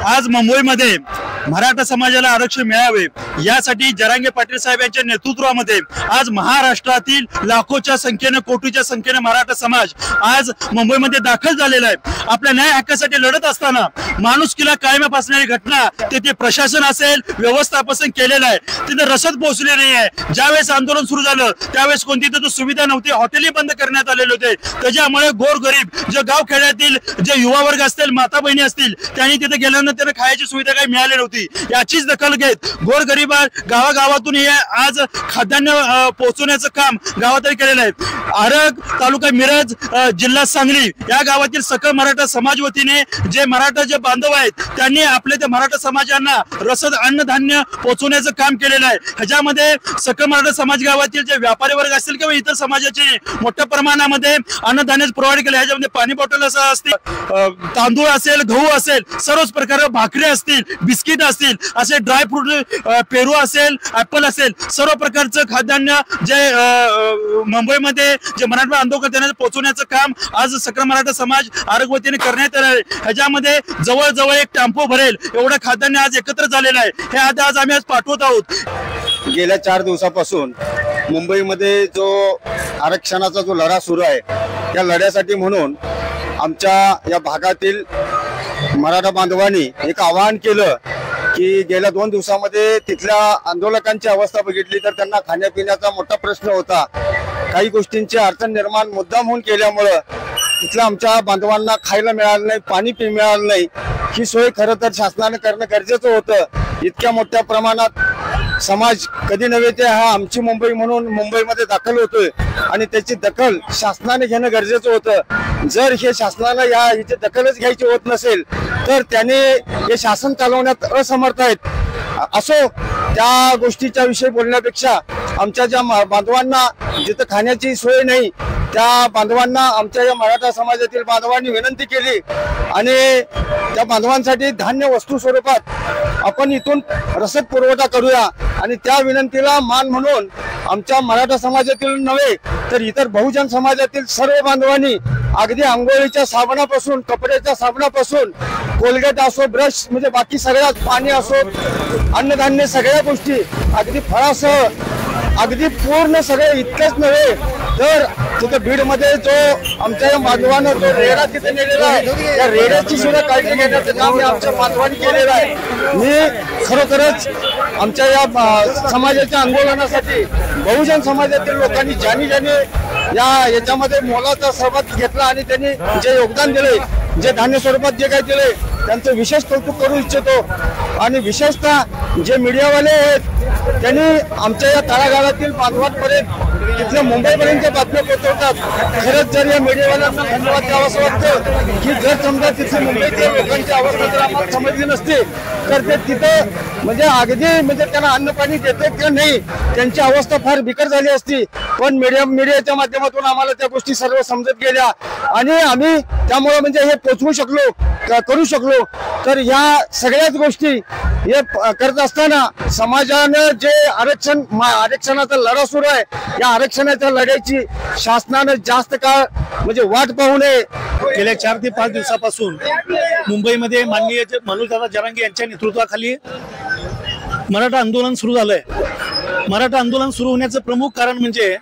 आज मुंबईमध्ये मराठा समाजाला आरक्षण मिळावे यासाठी जरांगे पाटील साहेब यांच्या नेतृत्वामध्ये आज महाराष्ट्रातील लाखोच्या संख्येने कोटीच्या संख्येने मराठा समाज आज मुंबईमध्ये दाखल झालेला आहे। आपल्या न्याय हक्कासाठी लढत असताना माणुसकीला कायम असणारी घटना तिथे प्रशासन असेल व्यवस्थापन केलेलं आहे, तिथे रसद पोहोचले नाही आहे। ज्यावेळेस आंदोलन सुरू झालं त्यावेळेस कोणती तिथे सुविधा नव्हती, हॉटेली बंद करण्यात आलेले होते। त्याच्यामुळे गोरगरीब जे गाव खेड्यातील जे युवा वर्ग असतील माता बहिणी असतील त्यांनी तिथे गेल्यानंतर त्यांना खायची सुविधा काही मिळाली नव्हती। याचीच दखल घेत गोरगरीब गावागावातून हे आज खाद्यान्न पोहोचवण्याचं काम गावातही केलेलं आहे। आरग तालुका मिरज जिल्हा सांगली या गावातील सकल मराठा समाज वतीने जे मराठा जे बांधव आहेत त्यांनी आपल्या त्या मराठा समाजांना रसद अन्नधान्य पोहोचवण्याचं काम केलेलं आहे। ह्याच्यामध्ये सकल मराठा समाज गावातील जे व्यापारी वर्ग असतील किंवा इतर समाजाचे मोठ्या प्रमाणामध्ये अन्नधान्य प्रोव्हाइड केले। ह्याच्यामध्ये पाणी बॉटल असतील, तांदूळ असेल, गहू असेल, सर्वच प्रकार भाकरी असतील, बिस्किट असतील, असे ड्रायफ्रूट पेरू असेल, ऍपल असेल, सर्व प्रकारचं खाद्यान्न जे मुंबईमध्ये जे मराठा आंदोलन त्यांना पोहोचवण्याचं काम आज सकल मराठा समाज आरग वतीने करण्यात आलं आहे। ह्याच्यामध्ये जवळजवळ एक टेम्पो भरेल एवढं खाद्यान्न आज एकत्र झालेलं आहे। हे आज आम्ही आज पाठवत आहोत। गेल्या 4 दिवसापासून मुंबईमध्ये जो आरक्षणाचा जो लढा सुरू आहे त्या लढ्यासाठी म्हणून आमच्या या भागातील मराठा बांधवांनी एक आवाहन केलं की गेल्या 2 दिवसामध्ये तिथल्या आंदोलकांची अवस्था बघितली तर त्यांना खाण्यापिण्याचा मोठा प्रश्न होता। काही गोष्टींची अडचण निर्माण मुद्दाम होऊन केल्यामुळं तिथल्या आमच्या बांधवांना खायला मिळालं नाही, पाणी मिळालं नाही। ही सोय खरं तर शासनाने करणं गरजेचं होतं। इतक्या मोठ्या प्रमाणात समाज कधी नव्हे ते हा आमची मुंबई म्हणून मुंबईमध्ये दाखल होतोय आणि त्याची दखल शासनाने घेणं गरजेचं होतं। जर हे शासनाला याची दखलच घ्यायची होत नसेल तर त्याने हे शासन चालवण्यात असमर्थ आहेत। असो त्या गोष्टीच्या विषयी बोलण्यापेक्षा आमच्या ज्या बांधवांना जिथं खाण्याची सोय नाही त्या बांधवांना आमच्या या मराठा समाजातील बांधवांनी विनंती केली आणि त्या बांधवांसाठी धान्य वस्तू स्वरूपात आपण इथून रसद पुरवठा करूया आणि त्या विनंतीला मान म्हणून आमच्या मराठा समाजातील नव्हे तर इतर बहुजन समाजातील सर्व बांधवांनी अगदी आंघोळीच्या साबणापासून कपड्याच्या साबणापासून कोलगेट असो, ब्रश म्हणजे बाकी सगळ्या, पाणी असो, अन्नधान्य सगळ्या गोष्टी अगदी फळासह अगदी पूर्ण सगळे इतकेच नव्हे तर तिथे बीडमध्ये जो आमच्या बांधवांना जो रेडा तिथे नेलेला आहे त्या रेड्याची सुद्धा काळजी घेण्याचं काम आमच्या बांधवांनी केलेलं आहे। मी खरोखरच आमच्या या समाजाच्या आंदोलनासाठी बहुजन समाजातील लोकांनी ज्यांनी याच्यामध्ये मोलाचा सहभाग घेतला आणि त्यांनी जे योगदान दिले, जे धान्य स्वरूपात जे काही दिले त्यांचं विशेष कौतुक करू इच्छितो। आणि विशेषतः जे मीडियावाले आहेत त्यांनी आमच्या या तळागाळातील बांधवांपर्यंत तिथल्या मुंबईपर्यंत बातम्या पोहोचवतात। खरंच जर या मीडियावाल्यांना धन्यवाद द्यावासं वाटतं की जर समजा तिथे मुंबईतल्या लोकांची अवस्था जर आम्हाला समजली नसती तर ते तिथं म्हणजे अगदी म्हणजे त्यांना अन्न पाणी देते किंवा नाही त्यांची अवस्था फार बिकट झाली असती। पण मीडियाच्या माध्यमातून आम्हाला त्या गोष्टी सर्व समजत गेल्या आणि आम्ही त्यामुळे म्हणजे हे पोचवू शकलो, करू शकलो। तर ह्या सगळ्याच गोष्टी हे करत असताना समाजानं जे आरक्षणाचा लढा सुरू आहे या आरक्षणाच्या लढ्याची शासनानं जास्त काळ म्हणजे वाट पाहू नये। गेल्या 4 ते 5 दिवसापासून मुंबईमध्ये माननीय मनोजदादा जरांगे यांच्या नेतृत्वाखाली मराठा आंदोलन सुरू झालंय। मराठा आंदोलन सुरू होण्याचं प्रमुख कारण म्हणजे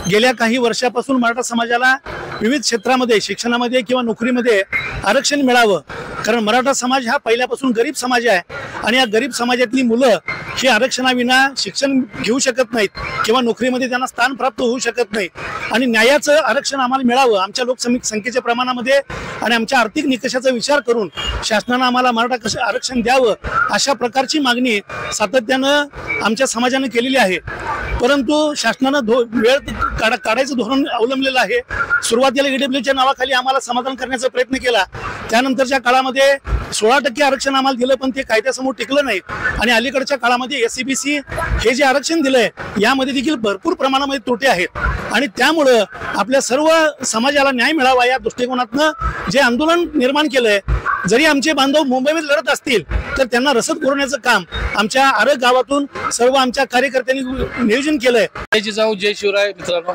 गेल्या काही वर्षापासून मराठा समाजाला विविध क्षेत्रामध्ये शिक्षणामध्ये किंवा नोकरीमध्ये आरक्षण मिळावं। कारण मराठा समाज हा पहिल्यापासून गरीब समाज आहे आणि या गरीब समाजातली मुलं ही आरक्षणाविना शिक्षण घेऊ शकत नाहीत किंवा नोकरीमध्ये त्यांना स्थान प्राप्त होऊ शकत नाही आणि न्यायाचं आरक्षण आम्हाला मिळावं आमच्या लोकसंख्येच्या प्रमाणामध्ये आणि आमच्या आर्थिक निकषाचा विचार करून शासनानं आम्हाला मराठा आरक्षण द्यावं अशा प्रकारची मागणी सातत्यानं आमच्या समाजानं केलेली आहे। परंतु शासनानं वेळ काढायचं धोरण अवलंबलेलं आहे। सुरुवातीला ईडब्ल्यूच्या नावाखाली आम्हाला समाधान करण्याचा प्रयत्न केला, त्यानंतरच्या काळामध्ये 16% आरक्षण आम्हाला दिलं पण ते कायद्यासमोर टिकलं नाही आणि अलीकडच्या काळामध्ये SCBC हे जे आरक्षण दिलंय यामध्ये देखील भरपूर प्रमाणामध्ये तोटे आहेत आणि त्यामुळं आपल्या सर्व समाजाला न्याय मिळावा या दृष्टिकोनातनं जे आंदोलन निर्माण केलंय, जरी आमचे बांधव मुंबईमध्ये लढत असतील तर त्यांना रसद पुरवण्याचं काम आमच्या आरग गावातून सर्व आमच्या कार्यकर्त्यांनी नियोजन केलंय। जय जिजाऊ जय शिवराय मित्रांनो,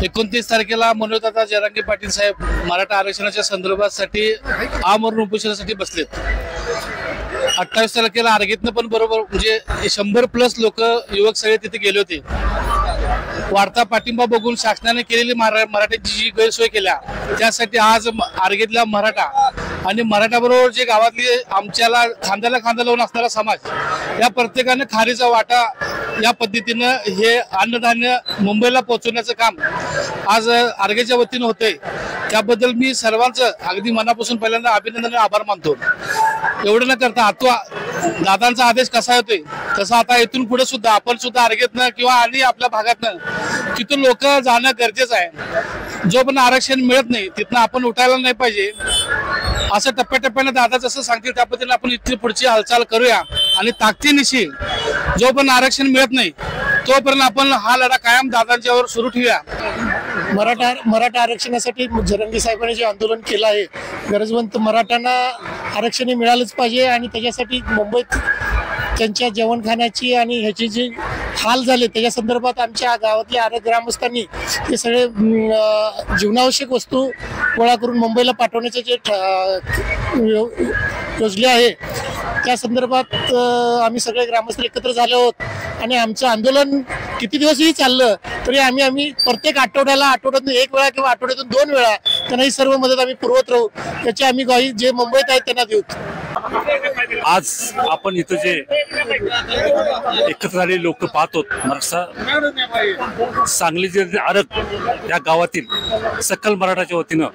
29 तारखेला मनोजदादा जरांगे पाटील साहेब मराठा आरक्षणाच्या संदर्भासाठी आमरण उपोषणासाठी बसलेत. 28 तारखेला आरगेतनं पण बरोबर म्हणजे 100+ लोक युवक सगळे तिथे गेले होते. वाढता पाठिंबा बघून शासनाने केलेली मराठ्यांची जी गैरसोय केल्या त्यासाठी आज आरगेतला मराठा आणि मराठा बरोबर जे गावातली आमच्याला खांद्याला खांदा लावून असणारा समाज या प्रत्येकाने खारीचा वाटा या पद्धतीनं हे अन्नधान्य मुंबईला पोहोचवण्याचं काम आज आरगेच्या वतीनं होतंय. त्याबद्दल मी सर्वांचं अगदी मनापासून पहिल्यांदा अभिनंदन आणि आभार मानतो. एवढं न करता दादांचा आदेश कसा येतोय तसा आता इथून पुढे सुद्धा आपण सुद्धा आरगेतनं किंवा आणि आपल्या भागातनं तिथून लोक जाणं गरजेचं आहे. जो पण आरक्षण मिळत नाही तिथनं आपण उठायला नाही पाहिजे. असं टप्प्याटप्प्याने दादा जसं सांगतील त्या पद्धतीने आपण इथली पुढची हालचाल करूया आणि ताकदीनिशी जो पण आरक्षण मिळत नाही तोपर्यंत आपण हा लढा कायम दादांच्यावर सुरू ठेवूया. मराठा आरक्षणासाठी जरांगे साहेबांनी जे आंदोलन केलं आहे, गरजवंत मराठ्यांना आरक्षण मिळालंच पाहिजे आणि त्याच्यासाठी मुंबईत त्यांच्या जेवणखाण्याची आणि ह्याची जी हाल झाले त्याच्या संदर्भात आमच्या गावातल्या ग्रामस्थांनी ते सगळे जीवनावश्यक वस्तू गोळा करून मुंबईला पाठवण्याचे जे योजले आहे त्या संदर्भात आम्ही सगळे ग्रामस्थ एकत्र झाले आहोत आणि आमचं आंदोलन किती दिवसही चाललं तरी आम्ही प्रत्येक आठवड्यातून 1 वेळा किंवा आठवड्यातून 2 वेळा त्यांना ही सर्व मदत आम्ही पुरवत राहू. त्याची आम्ही ग्वाही जे मुंबईत आहेत त्यांना देऊ. आज आपण इथं जे एकत्र झालेले लोक पाहतो सांगली जिल्ह्यातील आरग या गावातील सकल मराठाच्या वतीनं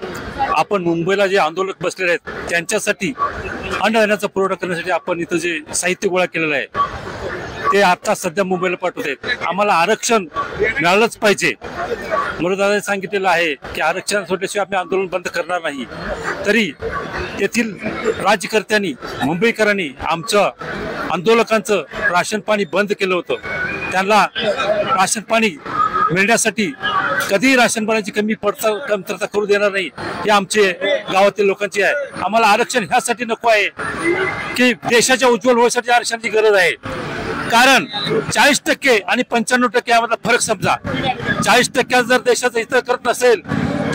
आपण मुंबईला जे आंदोलक बसलेले आहेत त्यांच्यासाठी अन्नधान्याचा पुरवठा करण्यासाठी आपण इथं जे साहित्य गोळा केलेलं आहे ते आता सध्या मुंबईला पाठवत आहेत. आम्हाला आरक्षण मिळालंच पाहिजे. मनोजदादांनी सांगितलेलं आहे की आरक्षण सोडल्याशिवाय आम्ही आंदोलन बंद करणार नाही. तरी तेथील राज्यकर्त्यांनी मुंबईकरांनी आमच्या आंदोलकांचं राशन पाणी बंद केलं होतं. त्यांना राशन पाणी मिळण्यासाठी कधीही राशन पाण्याची कमतरता करू देणार नाही हे आमचे गावातील लोकांची आहे. आम्हाला आरक्षण ह्यासाठी नको आहे की देशाच्या उज्ज्वल भविष्यासाठी आरक्षणाची गरज आहे. कारण 40% आणि 95% यामधला फरक समजा. 40% जर देशाचं हित करत नसेल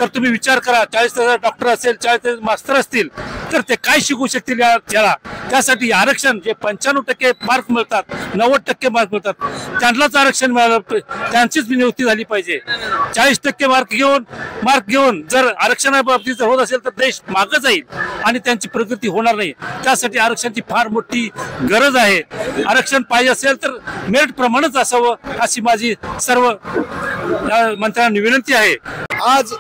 तर तुम्ही विचार करा 40,000 डॉक्टर असेल 40,000 मास्तर असतील तर ते काय शिकू शकतील याला. त्यासाठी आरक्षण जे 95% मार्क मिळतात 90% मार्क मिळतात त्यांनाच आरक्षण मिळालं त्यांचीच नियुक्ती झाली पाहिजे. 40% मार्क घेऊन जर आरक्षणाबाबतीत जर होत असेल तर देश मागं जाईल आणि त्यांची प्रगती होणार नाही. त्यासाठी आरक्षणाची फार मोठी गरज आहे. आरक्षण पाहिजे असेल तर मेरिट प्रमाणेच असावं अशी माझी सर्व मंत्र्यांना विनंती आहे. आज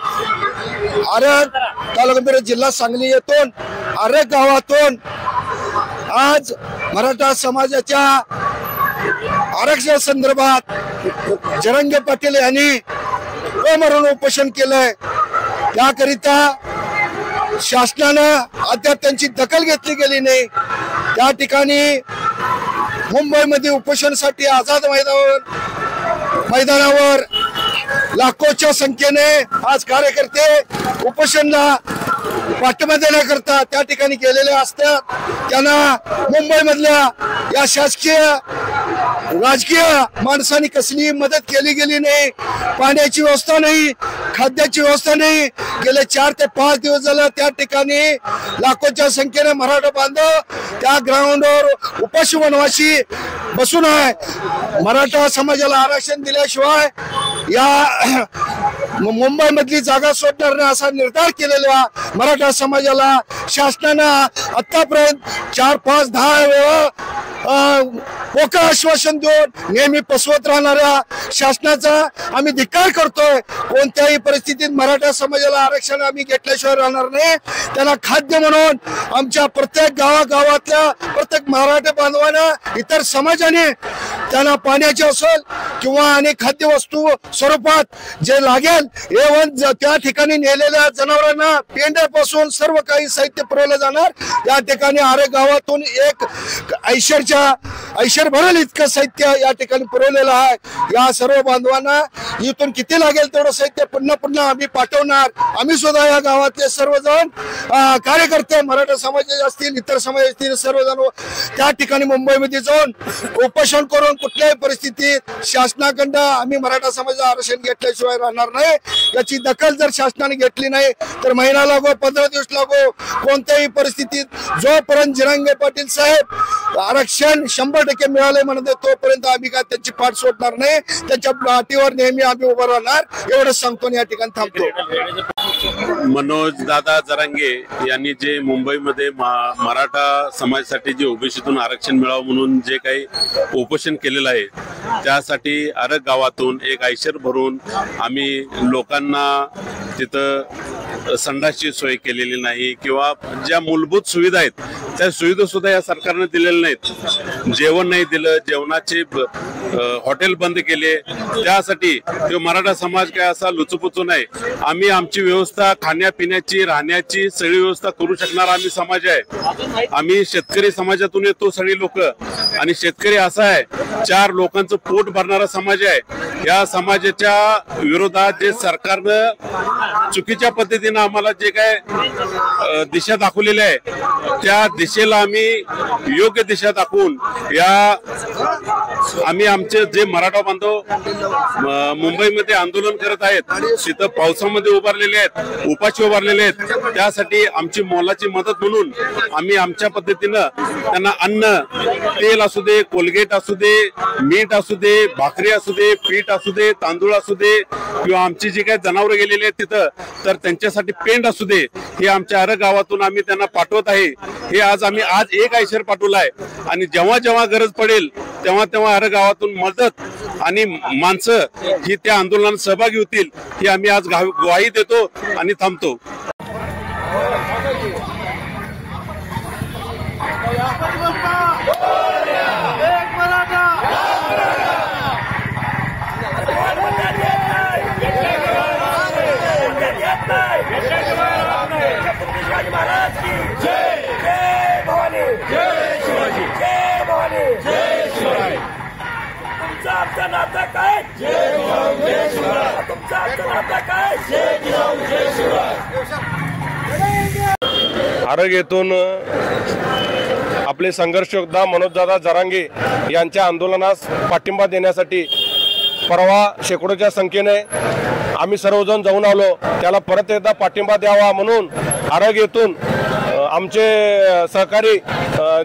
आरग तालुका जिल्हा सांगली येथून आरग गावातून आज मराठा समाजाच्या आरक्षण संदर्भात जरांगे पाटील यांनी अमरण उपोषण केलंय. त्याकरिता शासनानं अद्याप त्यांची दखल घेतली गेली नाही. त्या ठिकाणी मुंबईमध्ये उपोषणासाठी आझाद मैदानावर लाखोच्या संख्येने आज कार्यकर्ते उपोषणाला पाठिंबा देण्याकरता त्या ठिकाणी गेलेले असतात. त्यांना मुंबईमधल्या या शासकीय राजकीय माणसांनी कसली मदत केली गेली नाही. पाण्याची व्यवस्था नाही, खाद्याची व्यवस्था नाही. गेले 4 ते 5 दिवस झाले त्या ठिकाणी लाखोच्या संख्येने मराठा बांधव त्या ग्राउंडवर उपाशी वनवाशी बसून आहे. मराठा समाजाला आरक्षण दिल्याशिवाय या मुंबईमधली जागा सोडणार नाही असा निर्धार केलेला मराठा समाजाला शासनानं आतापर्यंत 4, 5, 10 वेळा मोकळं आश्वासन देऊन नेहमी फसवत राहणाऱ्या शासनाचा आम्ही धिक्कार करतोय. कोणत्याही परिस्थितीत मराठा समाजाला आरक्षण आम्ही घेतल्याशिवाय राहणार नाही. त्यांना खाद्य म्हणून आमच्या प्रत्येक गावागावातल्या प्रत्येक मराठा बांधवांना इतर समाजाने त्यांना पाण्याचे असेल किंवा अनेक खाद्य वस्तू स्वरूपात जे लागेल त्या ठिकाणी नेलेल्या जनावरांना पेंड्यापासून सर्व काही साहित्य पुरवलं जाणार. या ठिकाणी आरे गावातून एक ऐश्वर्य त्यांच्या ऐशर भरेल इतकं साहित्य या ठिकाणी पुरवलेलं आहे। या सर्व बांधवांना इथून किती लागेल तेवढं साहित्य पुन्हा पुन्हा आम्ही पाठवणार। आम्ही सुद्धा या गावातले सर्वजण कार्यकर्ते मराठा समाजाचे असतील इतर समाज असतील सर्वजण त्या ठिकाणी मुंबईमध्ये जाऊन उपोषण करून कुठल्याही परिस्थितीत शासनाकडं आम्ही मराठा समाजाचं आरक्षण घेतल्याशिवाय राहणार नाही। याची दखल जर शासनाने घेतली नाही तर महिना लागो 15 दिवस लागो कोणत्याही परिस्थितीत जोपर्यंत जरांगे पाटील साहेब आरक्षण 100% मिळाले म्हणते तोपर्यंत आम्ही काय त्यांची पाठ सोडणार नाही। त्यांच्या पाठीवर नेहमी आम्ही उभं राहणार एवढंच सांगतो आणि या ठिकाणी थांबतो। मनोज दादा जरांगे यांनी जे मुंबईमध्ये मराठा समाजासाठी जे ओबीसीतून आरक्षण मिळावं म्हणून जे काही उपोषण केलेलं आहे त्यासाठी आरग गावातून एक आयशर भरून आम्ही लोकांना तिथं संडासची सोय केलेली नाही किंवा ज्या मूलभूत सुविधा आहेत त्या सुविधा सुद्धा या सरकारने दिलेल्या नाहीत। जेवण नाही दिलं, जेवणाचे हॉटेल बंद केले। त्यासाठी तो मराठा समाज काय असा लुचुपुचू नाही। आम्ही आमची व्यवस्था खाण्यापिण्याची राहण्याची सगळी व्यवस्था करू शकणार आम्ही समाज आहे। आम्ही शेतकरी समाजातून येतो सगळी लोक आणि शेतकरी असा आहे 4 लोकांचं पोट भरणारा समाज आहे। या समाजाच्या विरोधात जे सरकारनं चुकीच्या पद्धतीने आम्हाला जे काय दिशा दाखवलेली आहे त्या दिशेला आम्ही योग्य दिशा दाखवून आम्ही आमचे जे मराठा बांधव मुंबईमध्ये आंदोलन करत आहेत तिथं पावसामध्ये उभारलेले आहेत, उपाशी उभारलेले आहेत, त्यासाठी आमची मोलाची मदत म्हणून आम्ही आमच्या पद्धतीनं त्यांना अन्न, तेल असू दे, कोलगेट असू दे, मीठ असू दे, भाकरी असू दे, पीठ असू दे, तांदूळ असू दे किंवा आमची जी काही जनावरं गेलेली आहेत तिथं तर त्यांच्यासाठी पेंड असू दे हे आमच्या आरग गावातून आम्ही त्यांना पाठवत आहे। हे आम्ही आज एक आयशर पाठवला आहे आणि जेव्हा जेव्हा गरज पडेल तेव्हा तेव्हा आरग गावातून मदत आणि माणसं ही त्या आंदोलनात सहभागी होतील ही आम्ही आज ग्वाही देतो आणि थांबतो। आरग येथून आपले संघर्ष योद्धा मनोजदादा जरांगे यांच्या आंदोलनास पाठिंबा देण्यासाठी परवा शेकडोच्या संख्येने आम्ही सर्वजण जाऊन आलो। त्याला परत एकदा पाठिंबा द्यावा म्हणून आरग येथून आमचे सहकारी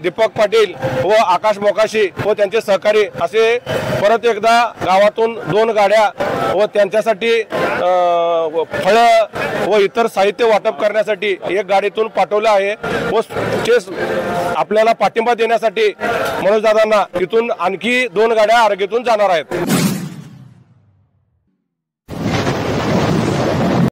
दीपक पाटील व आकाश मोकाशी व त्यांचे सहकारी असे परत एकदा गावातून 2 गाड्या व त्यांच्यासाठी फळं व इतर साहित्य वाटप करण्यासाठी एक गाडीतून पाठवलं आहे व ते आपल्याला पाठिंबा देण्यासाठी मनोजदादांना तिथून आणखी 2 गाड्या आरगेतून जाणार आहेत।